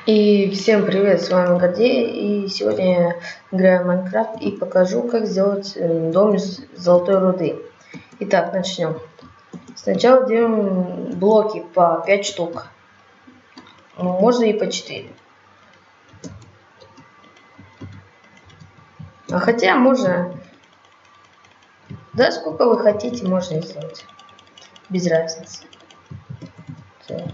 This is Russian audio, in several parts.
И всем привет, с вами Гордей, и сегодня я играю в Майнкрафт и покажу, как сделать дом из золотой руды. Итак, начнем. Сначала делаем блоки по 5 штук, можно и по 4. А хотя можно, да, сколько вы хотите, можно сделать, без разницы. Так.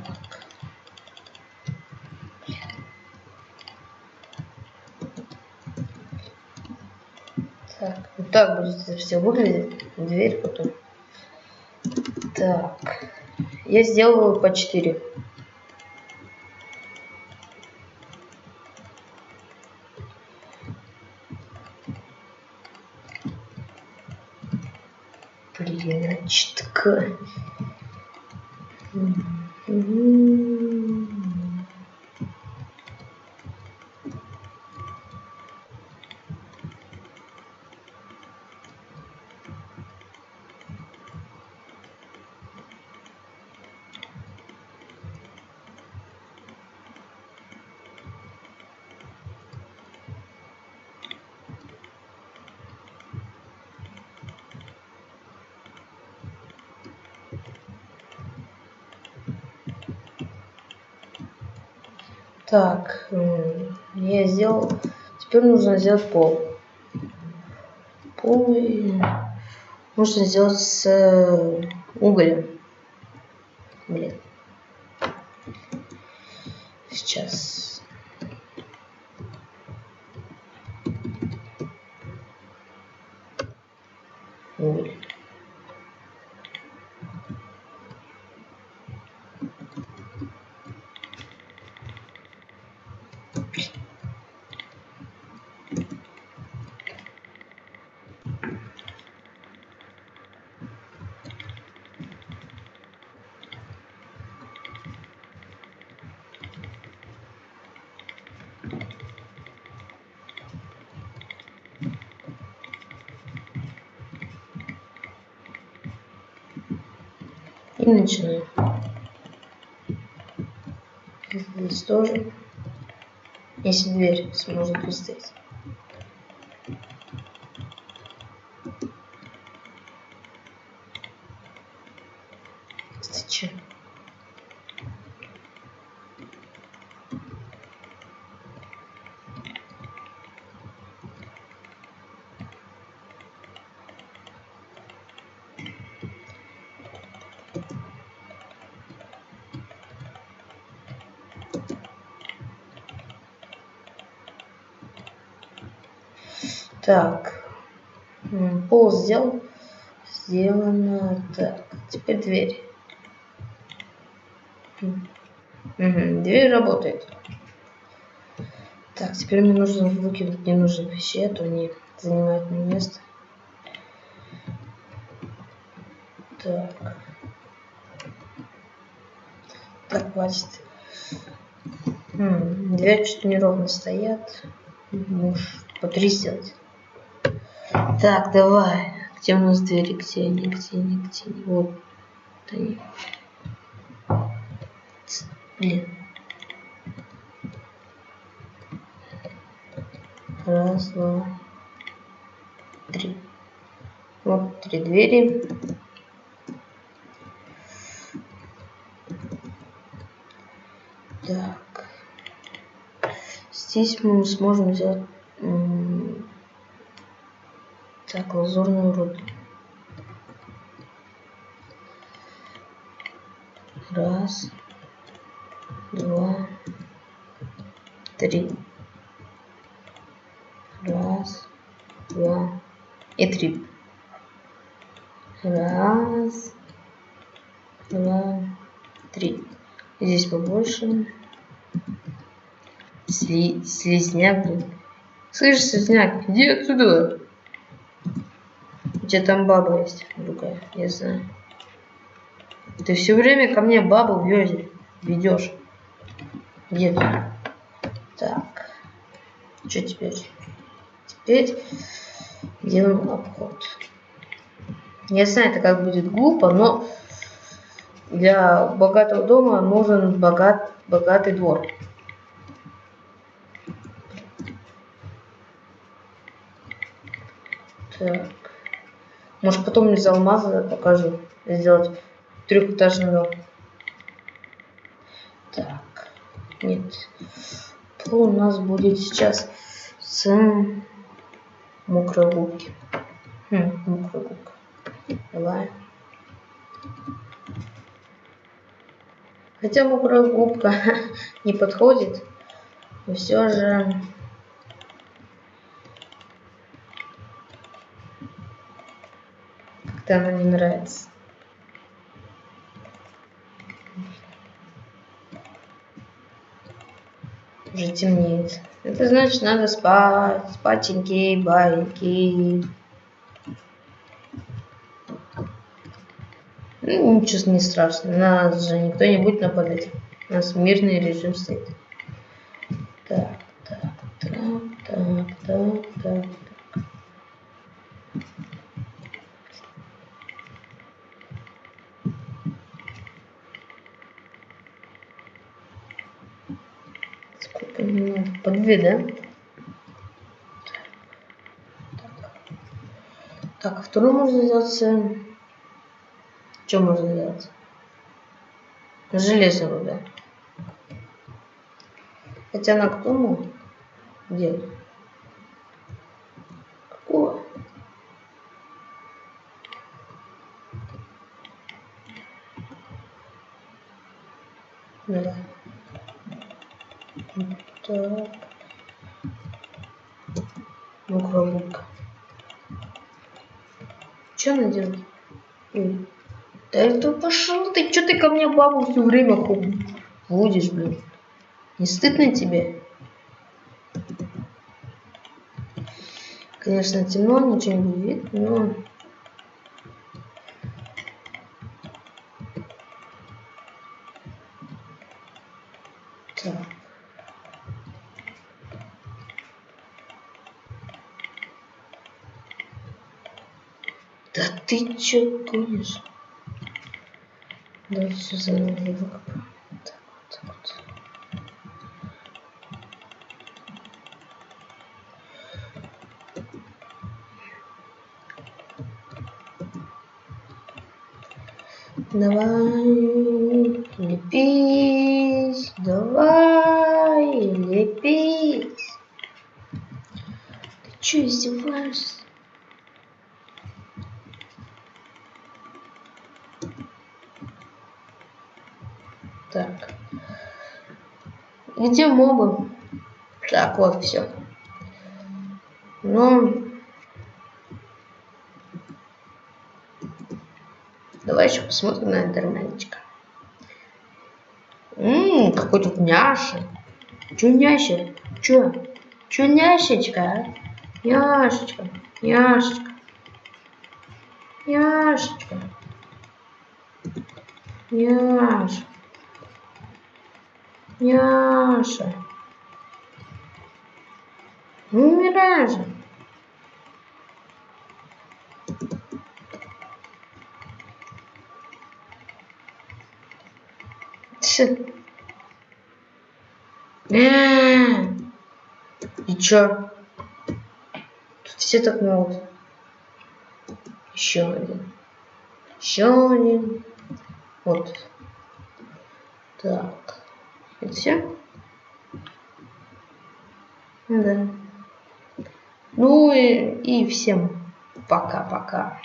Так, вот так будет это все выглядеть. Дверь потом. Так, я сделаю по 4. Блин, очитка. Так, я сделал. Теперь нужно сделать пол. Пол нужно сделать с угля. Блин. Сейчас. Уголь. И начинаем. Здесь тоже. Если дверь сможет выстоять. Зачем? Так, пол сделал. Сделано. Так, теперь дверь. Дверь работает. Так, теперь мне нужно выкинуть ненужные вещи, а то они занимают мне место. Так. Так, хватит. Дверь что-то неровно стоят. Можешь по 3 сделать. Так, давай. Где у нас двери? Где они? Где они? Где они? Вот они. Блин. Раз, два, 3. Вот 3 двери. Так. Здесь мы сможем сделать так, лазурную руду. Раз, два, 3. Раз, два и 3. Раз, два, 3. Здесь побольше. Слизняк, блин. Слышишь, слизняк, иди отсюда. У тебя там баба есть другая, я знаю. Ты все время ко мне бабу ведешь. Где ты? Так. Что теперь? Теперь делаем обход. Я знаю, это как будет глупо, но для богатого дома нужен богатый двор. Так. Может, потом из алмаза покажу. Сделать трехэтажный дом. Так. Нет. Пол у нас будет сейчас с мокрой губки. Мокрая губка. Давай. Хотя мокрая губка не подходит, но все же как-то она не нравится. Уже темнеет. Это значит, надо спать. Спатенький, баинький. Ну, ничего не страшно. Нас же никто не будет нападать. У нас мирный режим стоит. Так. Сколько минут? По 2, да? Так, а вторую можно сделать. Что можно сделать? Железную, да. Хотя на кто где? Какого? Да. Так. Мокрая губка. Что она делает? Да это пошел ты, что ты ко мне бабу все время ходишь, блин? Не стыдно тебе? Конечно, темно, ничего не видно, но... Так. Да ты чё гонишь? Давай все заново выкопаем. Так вот. Давай лепись, давай лепись. Ты чё издеваешься? Так. Где мобы? Так, вот все. Ну, давай еще посмотрим на интернетчика. Какой тут няша. Чё няша? Чё няшечка, а? Няшечка. Няша. Ну, умирай же. И чё? Тут все так могут. Еще один. Вот. Так. Это все? Да. Ну и всем пока-пока.